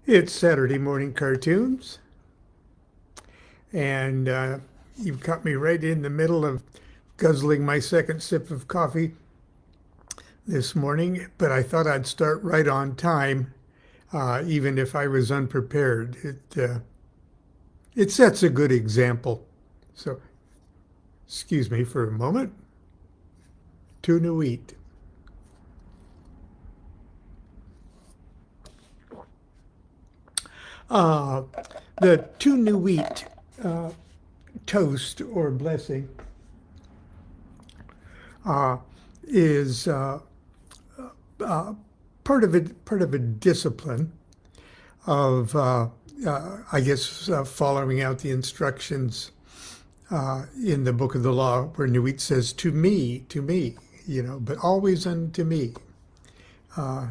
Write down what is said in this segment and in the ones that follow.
It's Saturday morning cartoons, and you've caught me right in the middle of guzzling my second sip of coffee this morning, but I thought I'd start right on time, even if I was unprepared. It sets a good example. So, excuse me for a moment. Tuna wheat. Uh, the tuna wheat uh, toast or blessing uh, is uh, part of a discipline of I guess following out the instructions in the book of the law where Nuit says to me, but always unto me.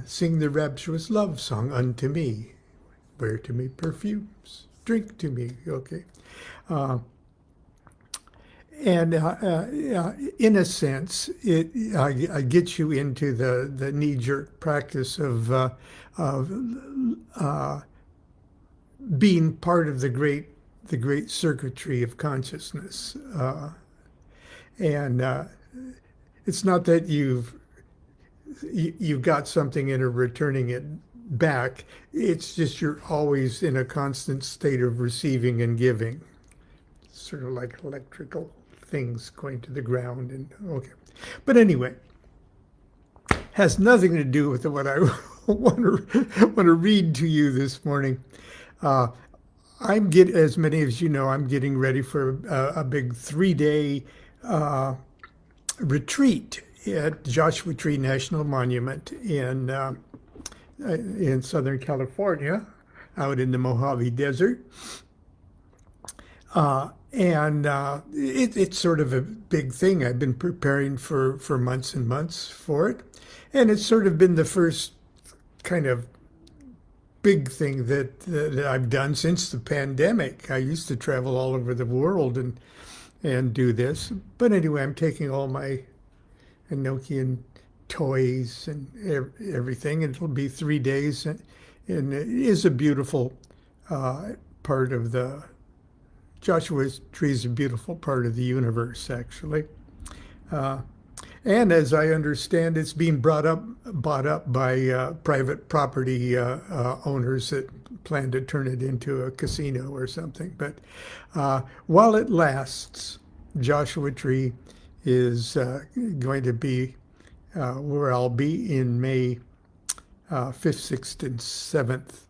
Sing the rapturous love song unto me. Wear to me perfumes. Drink to me. Okay. Uh, and in a sense, I get you into the knee-jerk practice of being part of the great circuitry of consciousness. And it's not that you've got something and are returning it back. It's just you're always in a constant state of receiving and giving, sort of like electrical things going to the ground. And okay, but anyway, has nothing to do with what I want to read to you this morning. Uh, as many as you know, I'm getting ready for a big 3-day retreat at Joshua Tree National Monument in Southern California, out in the Mojave Desert. It's sort of a big thing. I've been preparing for months and months for it. And it's sort of been the first kind of big thing that I've done since the pandemic. I used to travel all over the world and do this. But anyway, I'm taking all my Enochian toys and everything. And it'll be 3 days. And it is a beautiful part of the Joshua Tree is a beautiful part of the universe, actually. And as I understand, it's being bought up by private property owners that plan to turn it into a casino or something. But while it lasts, Joshua Tree is going to be where I'll be in May 5th, 6th, and 7th.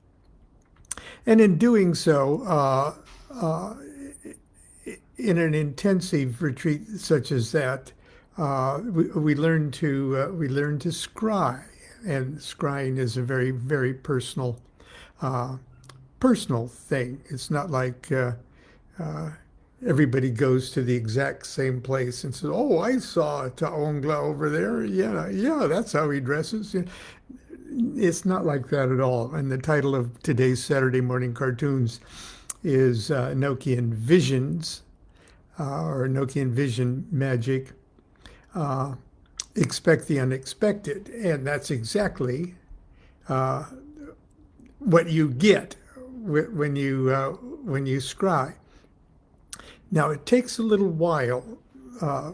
And in doing so, in an intensive retreat such as that, we learn to scry, and scrying is a very, very personal thing. It's not like everybody goes to the exact same place and says, "Oh, I saw Taongla over there. Yeah, that's how he dresses." It's not like that at all. And the title of today's Saturday morning cartoons is Enochian Visions, or Enochian Vision Magic. Expect the unexpected, and that's exactly what you get when you scry. Now, it takes a little while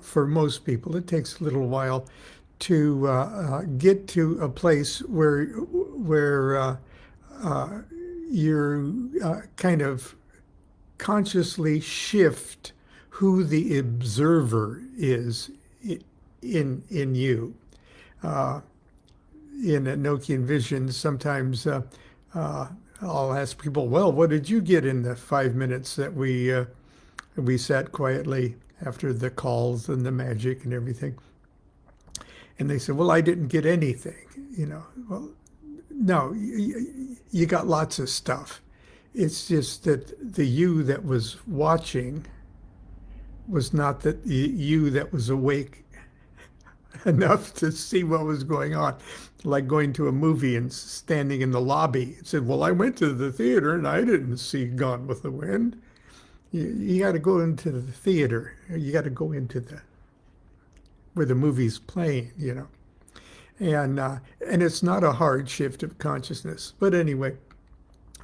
for most people. It takes a little while to get to a place where you're kind of consciously shift who the observer is in you. In Enochian Visions, sometimes I'll ask people, "Well, what did you get in the 5 minutes that we sat quietly after the calls and the magic and everything?" And they said, "Well, I didn't get anything." Well, no, you got lots of stuff. It's just that the you that was watching was not the you that was awake enough to see what was going on. Like going to a movie and standing in the lobby. It said, "Well, I went to the theater and I didn't see Gone with the Wind." You got to go into the theater. You got to go into where the movie's playing, and it's not a hard shift of consciousness. But anyway,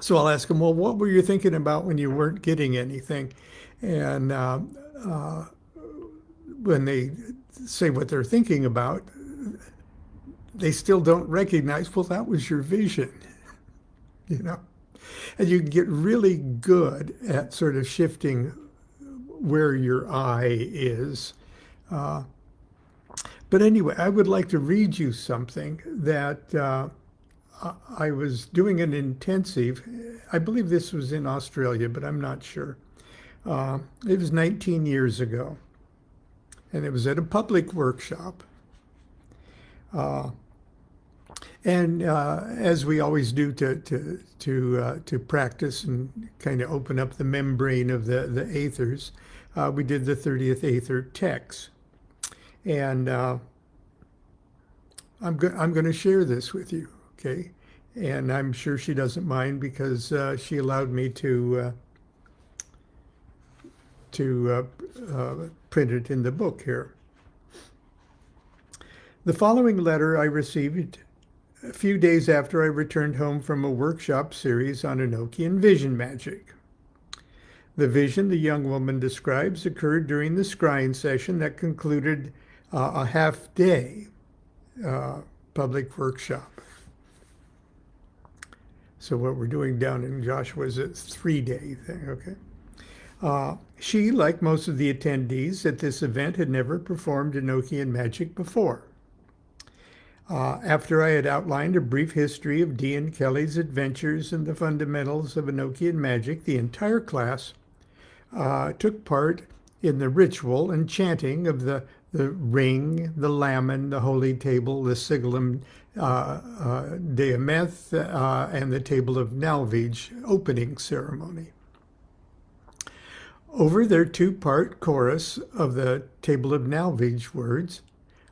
So I'll ask them, well, what were you thinking about when you weren't getting anything? And when they say what they're thinking about, they still don't recognize, well, that was your vision, you know? And you can get really good at sort of shifting where your eye is. But anyway, I would like to read you something that I was doing an intensive. I believe this was in Australia, but I'm not sure. It was 19 years ago, and it was at a public workshop. And as we always do to practice and kind of open up the membrane of the aethers, we did the 30th aether text. And I'm going to share this with you, okay? And I'm sure she doesn't mind because she allowed me to print it in the book here. The following letter I received a few days after I returned home from a workshop series on Enochian vision magic. The vision the young woman describes occurred during the scrying session that concluded a half-day public workshop. So what we're doing down in Joshua is a 3-day thing, okay? She, like most of the attendees at this event, had never performed Enochian magic before. After I had outlined a brief history of Dee and Kelly's adventures and the fundamentals of Enochian magic, the entire class took part in the ritual and chanting of the ring, the lamen, the holy table, the sigillum deameth, and the table of Nalvij opening ceremony. Over their 2-part chorus of the table of Nalvij words,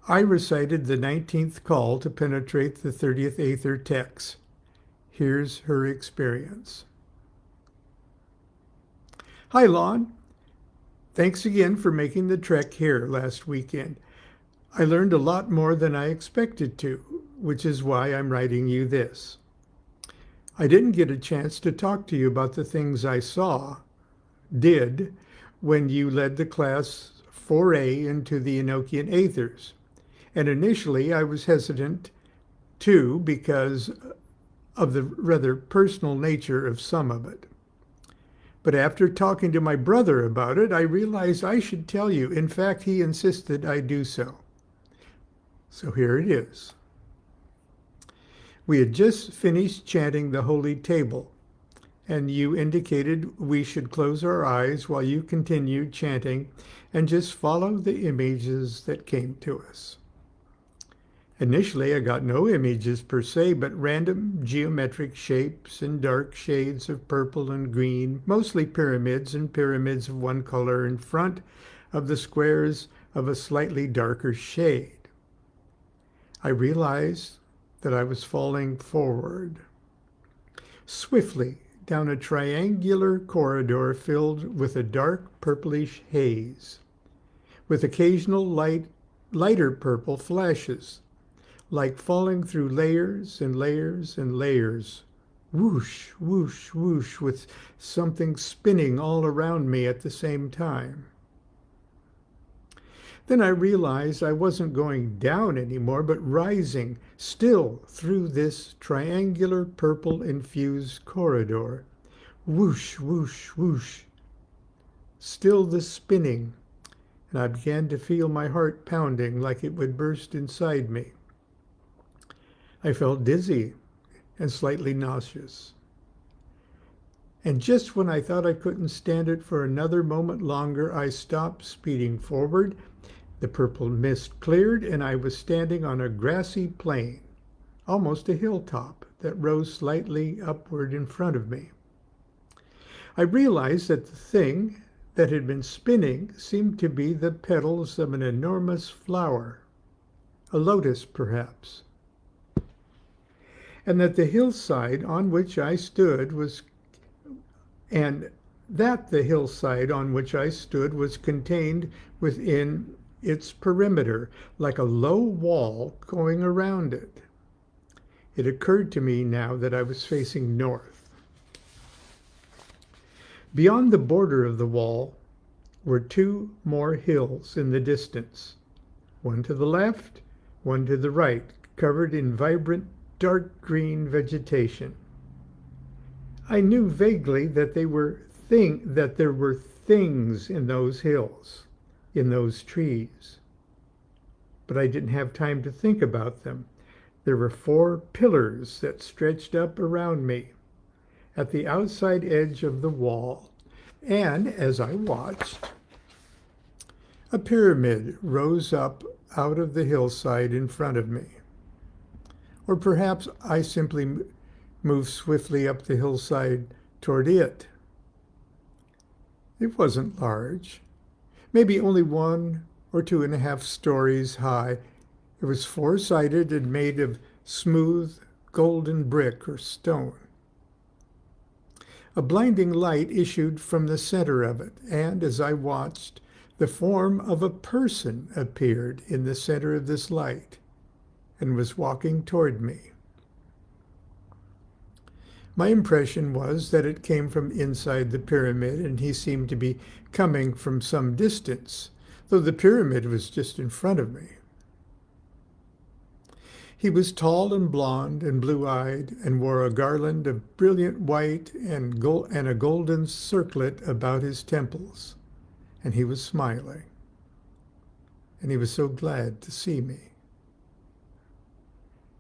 I recited the 19th call to penetrate the 30th aether text. Here's her experience. Hi, Lon. Thanks again for making the trek here last weekend. I learned a lot more than I expected to, which is why I'm writing you this. I didn't get a chance to talk to you about the things I did, when you led the class foray into the Enochian aethers. And initially I was hesitant too because of the rather personal nature of some of it. But after talking to my brother about it, I realized I should tell you. In fact, he insisted I do so. So here it is. We had just finished chanting the holy table, and you indicated we should close our eyes while you continued chanting and just follow the images that came to us. Initially, I got no images per se, but random geometric shapes and dark shades of purple and green, mostly pyramids and pyramids of one color in front of the squares of a slightly darker shade. I realized that I was falling forward, swiftly down a triangular corridor filled with a dark purplish haze, with occasional lighter purple flashes, like falling through layers and layers and layers, whoosh, whoosh, whoosh, with something spinning all around me at the same time. Then I realized I wasn't going down anymore, but rising still through this triangular purple-infused corridor. Whoosh, whoosh, whoosh. Still the spinning, and I began to feel my heart pounding like it would burst inside me. I felt dizzy and slightly nauseous. And just when I thought I couldn't stand it for another moment longer, I stopped speeding forward. The purple mist cleared, and I was standing on a grassy plain, almost a hilltop that rose slightly upward in front of me. I realized that the thing that had been spinning seemed to be the petals of an enormous flower, a lotus perhaps, and that the hillside on which I stood was contained within its perimeter, like a low wall going around it. It occurred to me now that I was facing north. Beyond the border of the wall were two more hills in the distance, one to the left, one to the right, covered in vibrant dark green vegetation. I knew vaguely that there were things in those hills, in those trees, but I didn't have time to think about them. There were 4 pillars that stretched up around me at the outside edge of the wall, and as I watched, a pyramid rose up out of the hillside in front of me. Or perhaps I simply moved swiftly up the hillside toward it. It wasn't large, maybe only 1 or 2.5 stories high. It was 4-sided and made of smooth golden brick or stone. A blinding light issued from the center of it, and as I watched, the form of a person appeared in the center of this light and was walking toward me. My impression was that it came from inside the pyramid, and he seemed to be coming from some distance, though the pyramid was just in front of me. He was tall and blond and blue-eyed and wore a garland of brilliant white and a golden circlet about his temples, and he was smiling, and he was so glad to see me.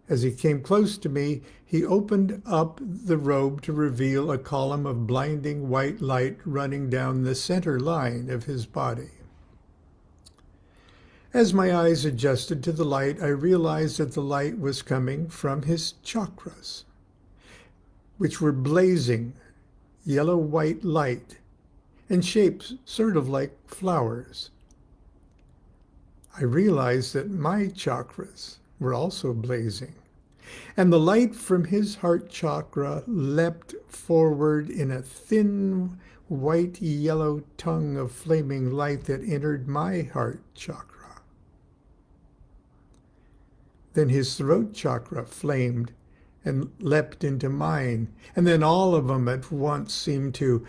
As he came close to me, he opened up the robe to reveal a column of blinding white light running down the center line of his body. As my eyes adjusted to the light, I realized that the light was coming from his chakras, which were blazing yellow-white light and shaped sort of like flowers. I realized that my chakras were also blazing, and the light from his heart chakra leapt forward in a thin white-yellow tongue of flaming light that entered my heart chakra. Then his throat chakra flamed and leapt into mine, and then all of them at once seemed to,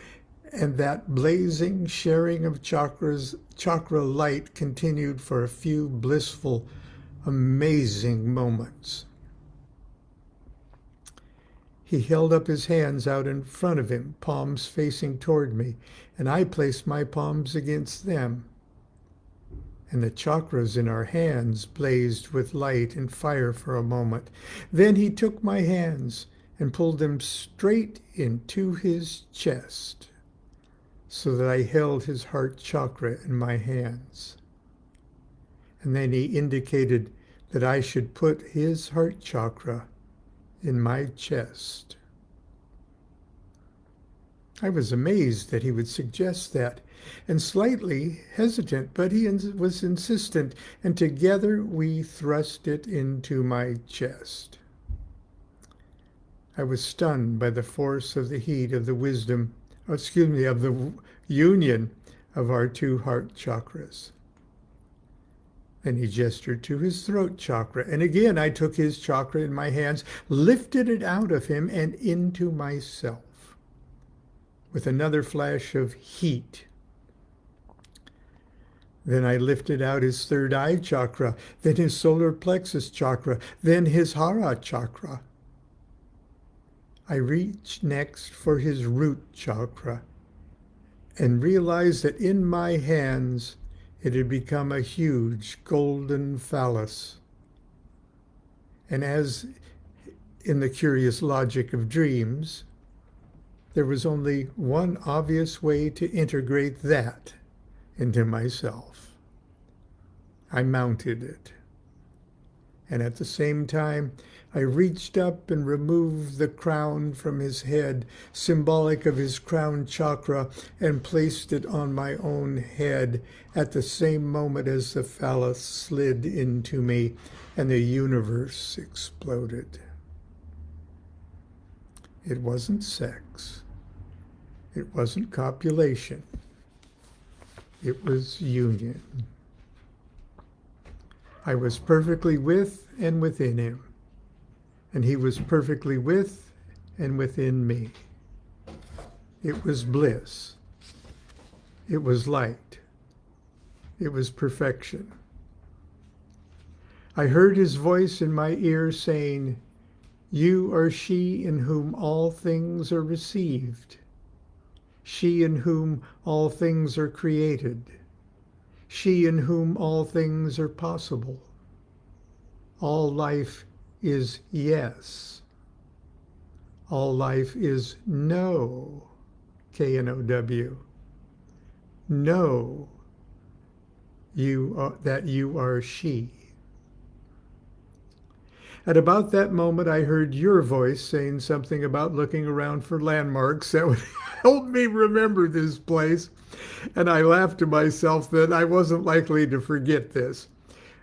and that blazing sharing of chakra light continued for a few blissful, amazing moments. He held up his hands out in front of him, palms facing toward me, and I placed my palms against them. And the chakras in our hands blazed with light and fire for a moment. Then he took my hands and pulled them straight into his chest, so that I held his heart chakra in my hands. And then he indicated that I should put his heart chakra in my chest. I was amazed that he would suggest that, and slightly hesitant, but he was insistent, and together we thrust it into my chest. I was stunned by the force of the heat of the of the union of our 2 heart chakras. Then he gestured to his throat chakra, and again I took his chakra in my hands, lifted it out of him and into myself, with another flash of heat. Then I lifted out his 3rd eye chakra, then his solar plexus chakra, then his hara chakra. I reached next for his root chakra and realized that in my hands it had become a huge golden phallus. And as in the curious logic of dreams, there was only one obvious way to integrate that into myself. I mounted it. And at the same time, I reached up and removed the crown from his head, symbolic of his crown chakra, and placed it on my own head at the same moment as the phallus slid into me and the universe exploded. It wasn't sex. It wasn't copulation. It was union. I was perfectly with and within him, and he was perfectly with and within me. It was bliss. It was light. It was perfection. I heard his voice in my ear saying, "You are she in whom all things are received, she in whom all things are created, she in whom all things are possible. All life is yes. All life is no, K-N-O-W. Know that you are she." At about that moment, I heard your voice saying something about looking around for landmarks that would help me remember this place. And I laughed to myself that I wasn't likely to forget this.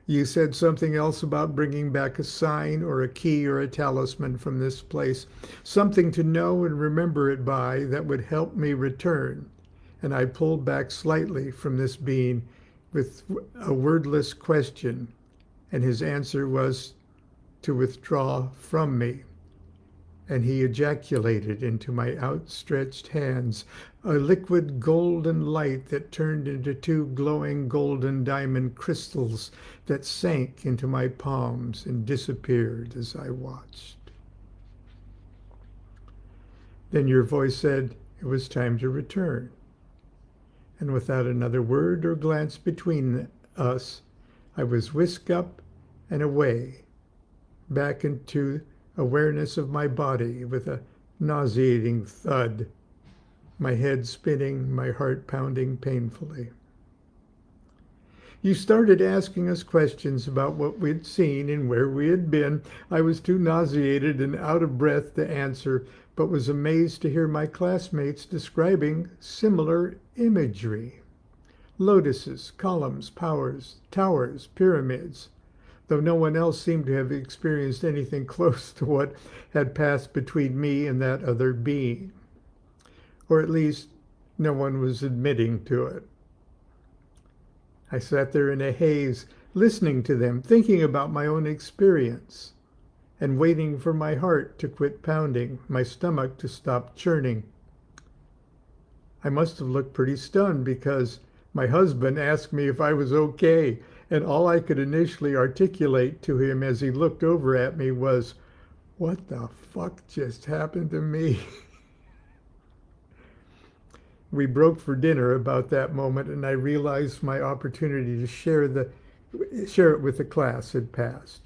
You said something else about bringing back a sign or a key or a talisman from this place, something to know and remember it by that would help me return. And I pulled back slightly from this being with a wordless question, and his answer was to withdraw from me. And he ejaculated into my outstretched hands a liquid golden light that turned into two glowing golden diamond crystals that sank into my palms and disappeared as I watched. Then your voice said it was time to return. And without another word or glance between us, I was whisked up and away, back into awareness of my body with a nauseating thud, my head spinning, my heart pounding painfully. You started asking us questions about what we'd seen and where we had been. I was too nauseated and out of breath to answer, but was amazed to hear my classmates describing similar imagery. Lotuses, columns, towers, pyramids, though no one else seemed to have experienced anything close to what had passed between me and that other being. Or at least, no one was admitting to it. I sat there in a haze, listening to them, thinking about my own experience, and waiting for my heart to quit pounding, my stomach to stop churning. I must have looked pretty stunned because my husband asked me if I was okay, and all I could initially articulate to him as he looked over at me was, "What the fuck just happened to me?" We broke for dinner about that moment, and I realized my opportunity to share it with the class had passed.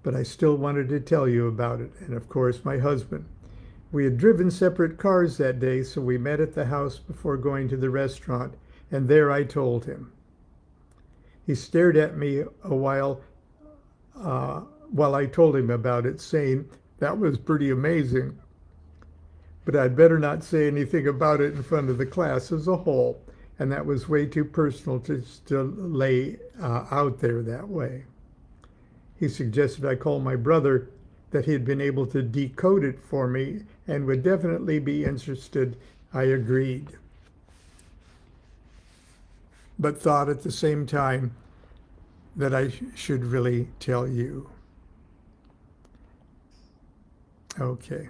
But I still wanted to tell you about it, and of course my husband. We had driven separate cars that day, so we met at the house before going to the restaurant, and there I told him. He stared at me a while I told him about it, saying, "That was pretty amazing." But I'd better not say anything about it in front of the class as a whole, and that was way too personal to lay out there that way. He suggested I call my brother, that he had been able to decode it for me and would definitely be interested. I agreed, but thought at the same time that I should really tell you. Okay.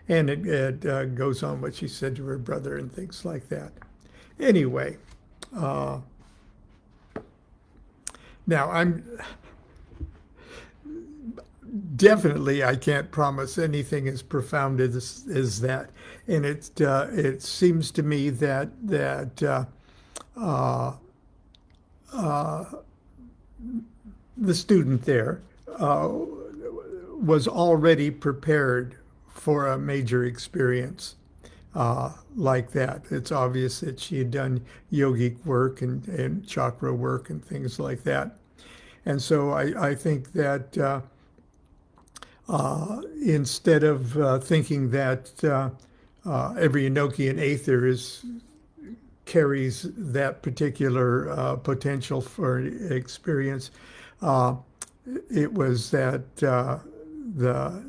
And it goes on what she said to her brother and things like that. Anyway, now I'm definitely, I can't promise anything as profound as that. And it seems to me that the student there was already prepared for a major experience like that. It's obvious that she had done yogic work and chakra work and things like that. And so I think that instead of thinking that every Enochian aether carries that particular potential for experience, it was that the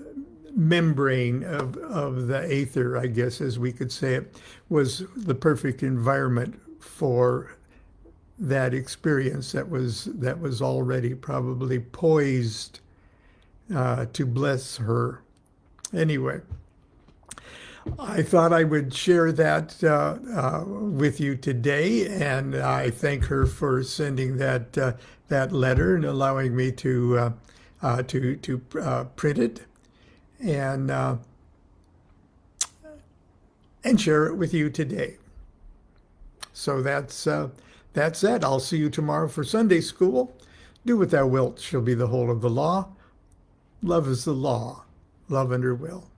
membrane of the aether, I guess, as we could say it, was the perfect environment for that experience that was already probably poised to bless her Anyway, I thought I would share that with you today, and I thank her for sending that letter and allowing me to print it and share it with you today. So that's that. I'll see you tomorrow for Sunday school. Do what thou wilt shall be the whole of the law. Love is the law. Love under will.